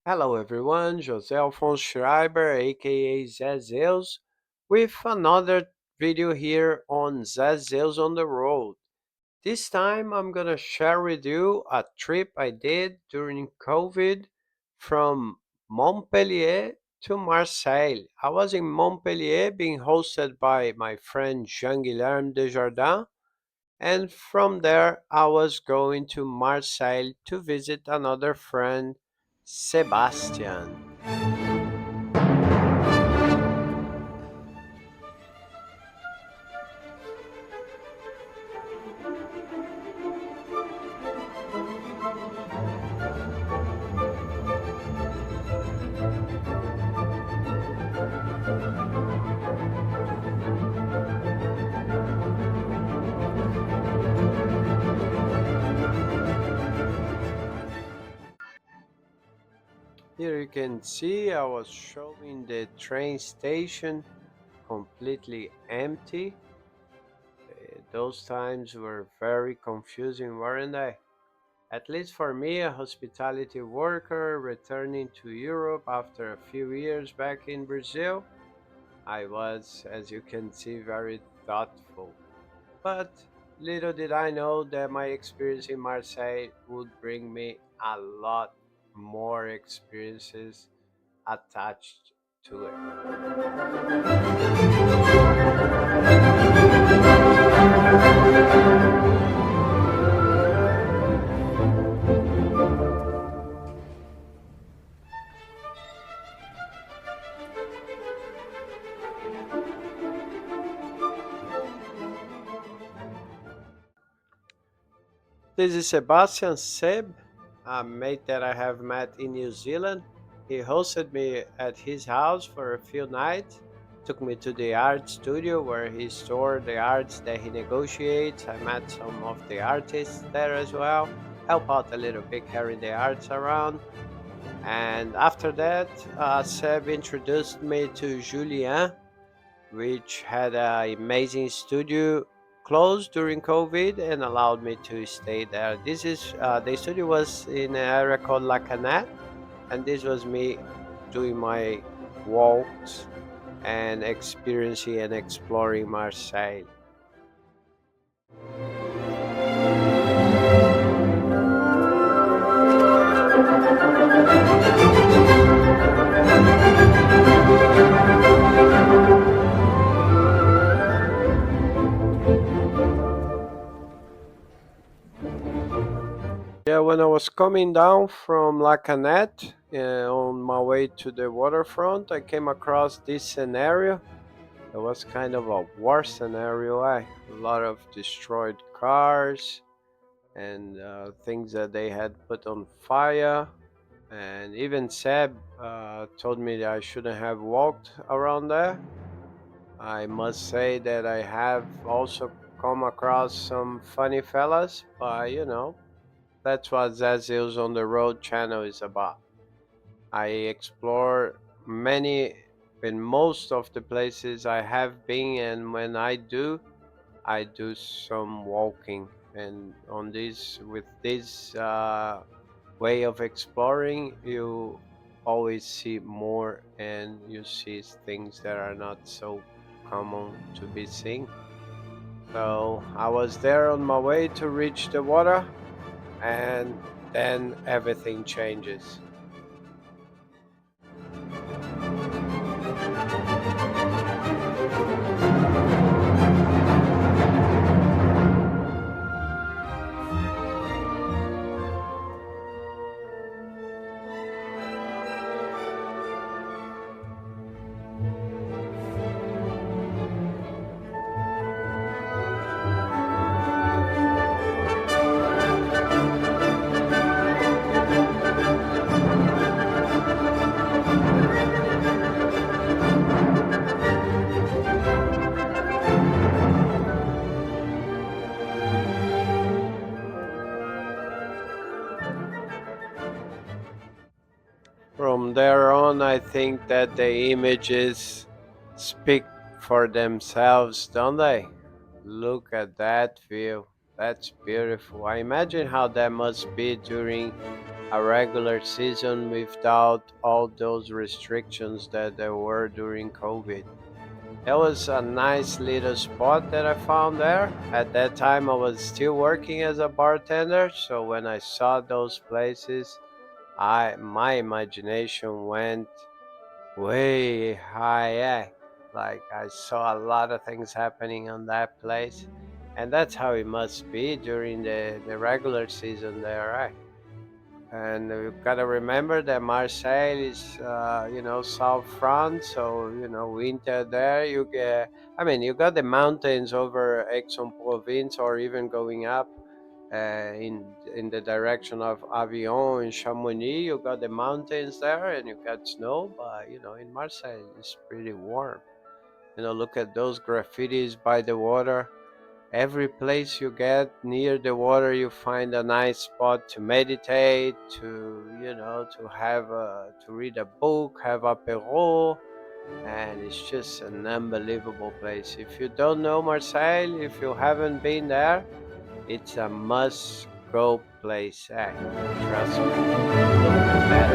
Hello everyone, José Alphonse Schreiber, aka Zé Zeus, with another video here on Zé Zeus on the road. This time I'm gonna share with you a trip I did during COVID from Montpellier to Marseille. I was in Montpellier being hosted by my friend Jean-Guilherme Desjardins, and from there I was going to Marseille to visit another friend, Sebastian. Here you can see I was showing the train station completely empty. Those times were very confusing, weren't they? At least for me, a hospitality worker returning to Europe after a few years back in Brazil, I was, as you can see, very thoughtful. But little did I know that my experience in Marseille would bring me a lot more experiences attached to it. This is Sebastian Seb, a mate that I have met in New Zealand. He hosted me at his house for a few nights, took me to the art studio where he stored the arts that he negotiates. I met some of the artists there as well, help out a little bit carrying the arts around. And after that, Seb introduced me to Julien, which had an amazing studio closed during COVID and allowed me to stay there. This is the studio was in an area called La Canette, and this was me doing my walks and experiencing and exploring Marseille. Yeah, when I was coming down from La Canette on my way to the waterfront, I came across this scenario. It was kind of a war scenario. A lot of destroyed cars and things that they had put on fire. And even Seb told me that I shouldn't have walked around there. I must say that I have also come across some funny fellas, but that's what Zé Zeus on the Road channel is about. I explore many in most of the places I have been, and when I do some walking. And on this, with this way of exploring, you always see more, and you see things that are not so common to be seen. So I was there on my way to reach the water, and then everything changes. From there on, I think that the images speak for themselves, don't they? Look at that view. That's beautiful. I imagine how that must be during a regular season without all those restrictions that there were during COVID. That was a nice little spot that I found there. At that time, I was still working as a bartender, so when I saw those places, I my imagination went way high. Like I saw a lot of things happening on that place, and that's how it must be during the regular season there, right? And you gotta remember that Marseille is, South France, so winter there. You get, I mean, you got the mountains over Aix-en-Provence, or even going up in the direction of Avion and Chamonix. You got the mountains there, and you got snow. But in Marseille, it's pretty warm. Look at those graffitis by the water. Every place you get near the water, you find a nice spot to meditate, to have to read a book, have apéro, and it's just an unbelievable place. If you don't know Marseille, if you haven't been there, it's a must-go place. Trust me. Look at that.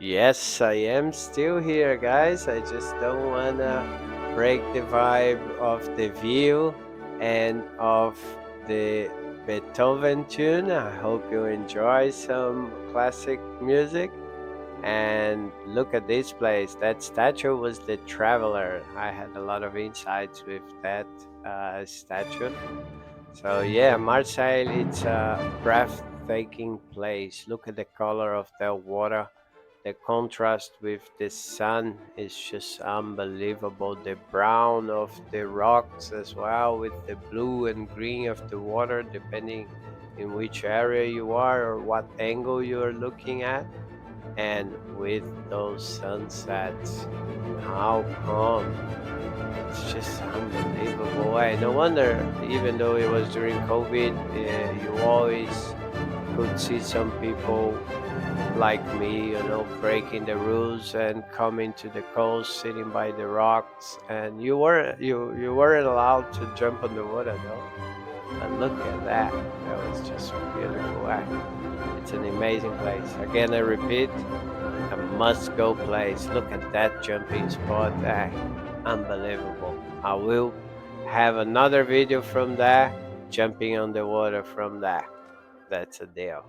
Yes, I am still here, guys. I just don't wanna break the vibe of the view and of the Beethoven tune. I hope you enjoy some classic music. And look at this place. That statue was the Traveler. I had a lot of insights with that statue. So yeah, Marseille, it's a breathtaking place. Look at the color of the water. The contrast with the sun is just unbelievable. The brown of the rocks as well, with the blue and green of the water, depending in which area you are or what angle you are looking at. And with those sunsets, how calm. It's just unbelievable. No wonder, even though it was during COVID, you always could see some people like me, breaking the rules and coming to the coast, sitting by the rocks, and you weren't allowed to jump on the water though. And look at that. That was just beautiful. It's an amazing place. Again, I repeat, a must-go place. Look at that jumping spot. Unbelievable. I will have another video from there, jumping on the water from there. That's a deal.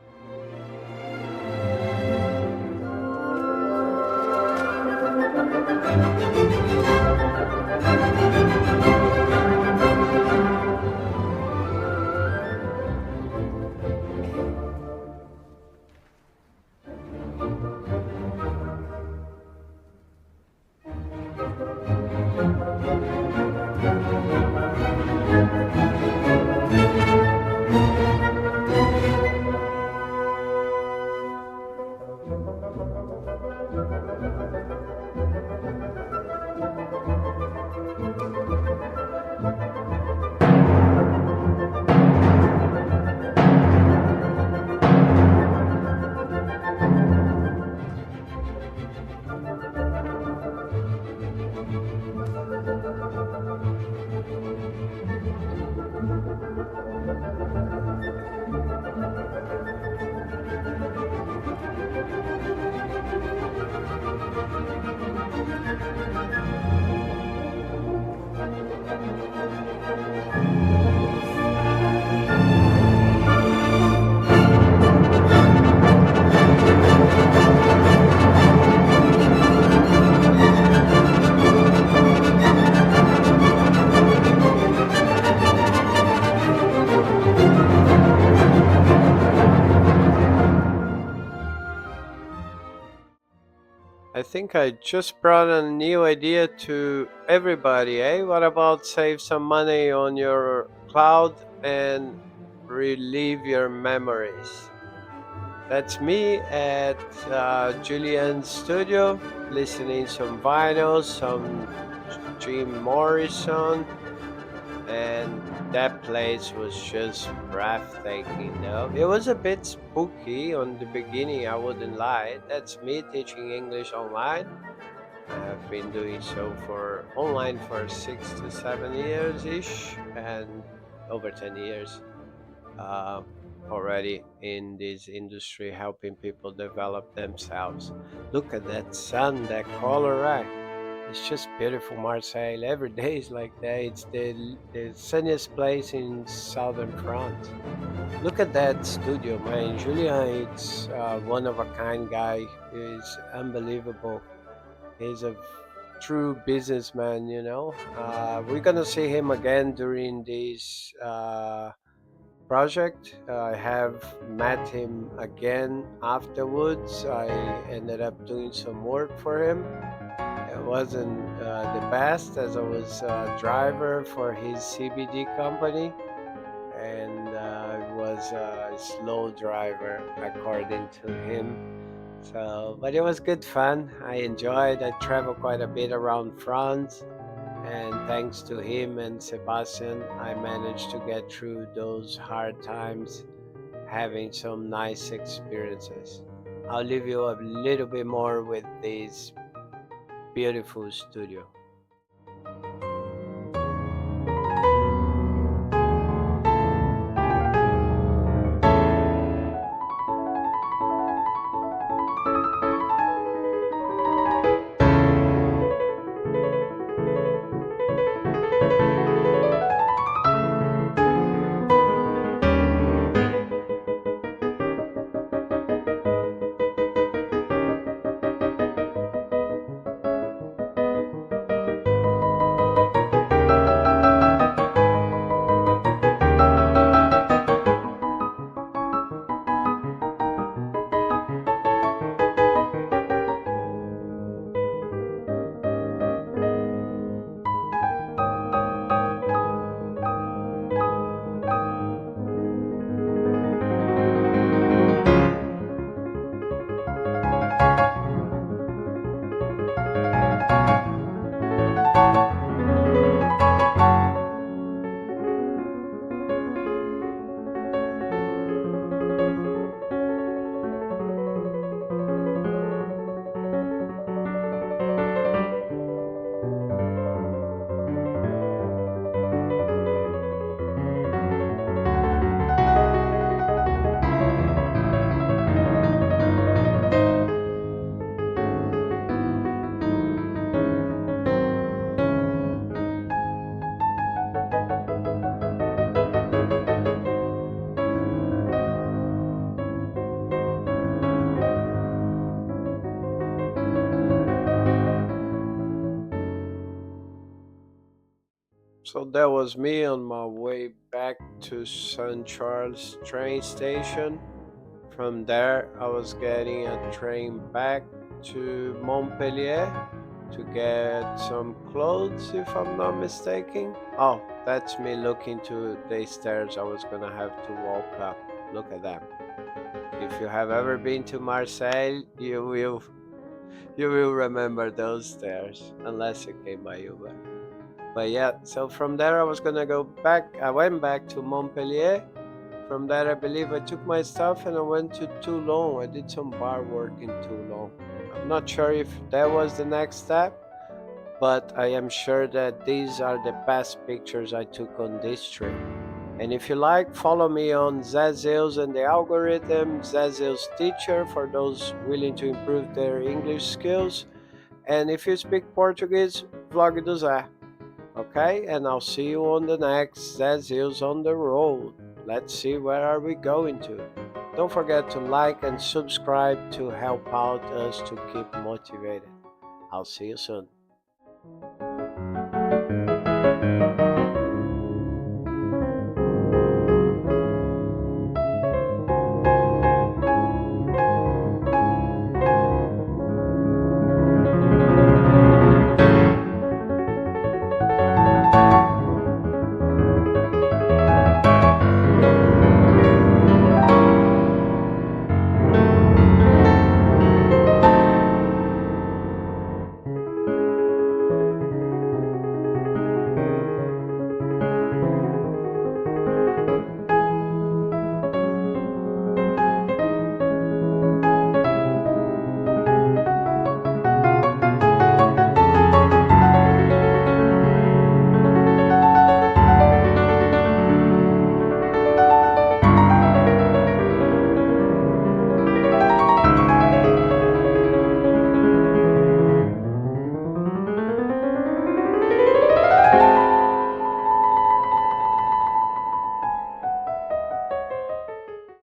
I think I just brought a new idea to everybody, eh? What about save some money on your cloud and relive your memories? That's me at Julian's studio, listening some vinyls, some Jim Morrison, and that place was just breathtaking. Though it was a bit spooky on the beginning, I wouldn't lie. That's me teaching English online. I have been doing so for online for 6 to 7 years ish, and over 10 years uh, already in this industry, helping people develop themselves. Look at that sun, that color, right? It's just beautiful, Marseille. Every day is like that. It's the sunniest place in southern France. Look at that studio, man. Julian, it's one of a kind guy. He's unbelievable. He's a true businessman, you know. We're gonna see him again during this project. I have met him again afterwards. I ended up doing some work for him. It wasn't the best as I was a driver for his CBD company, and I was a slow driver according to him. So, but it was good fun. I enjoyed. I traveled quite a bit around France, and thanks to him and Sebastian, I managed to get through those hard times, having some nice experiences. I'll leave you a little bit more with this beautiful studio. So that was me on my way back to St. Charles train station. From there, I was getting a train back to Montpellier to get some clothes, if I'm not mistaken. Oh, that's me looking to the stairs I was gonna have to walk up. Look at them. If you have ever been to Marseille, you will remember those stairs, unless you came by Uber. But yeah, so from there I was gonna go back. I went back to Montpellier. From there, I believe I took my stuff and I went to Toulon. I did some bar work in Toulon. I'm not sure if that was the next step, but I am sure that these are the best pictures I took on this trip. And if you like, follow me on Zé Zeus and the algorithm, Zé Zeus teacher for those willing to improve their English skills. And if you speak Portuguese, vlog do Zé. Okay, and I'll see you on the next Zé Zeus on the road. Let's see where are we going to. Don't forget to like and subscribe to help out us to keep motivated. I'll see you soon.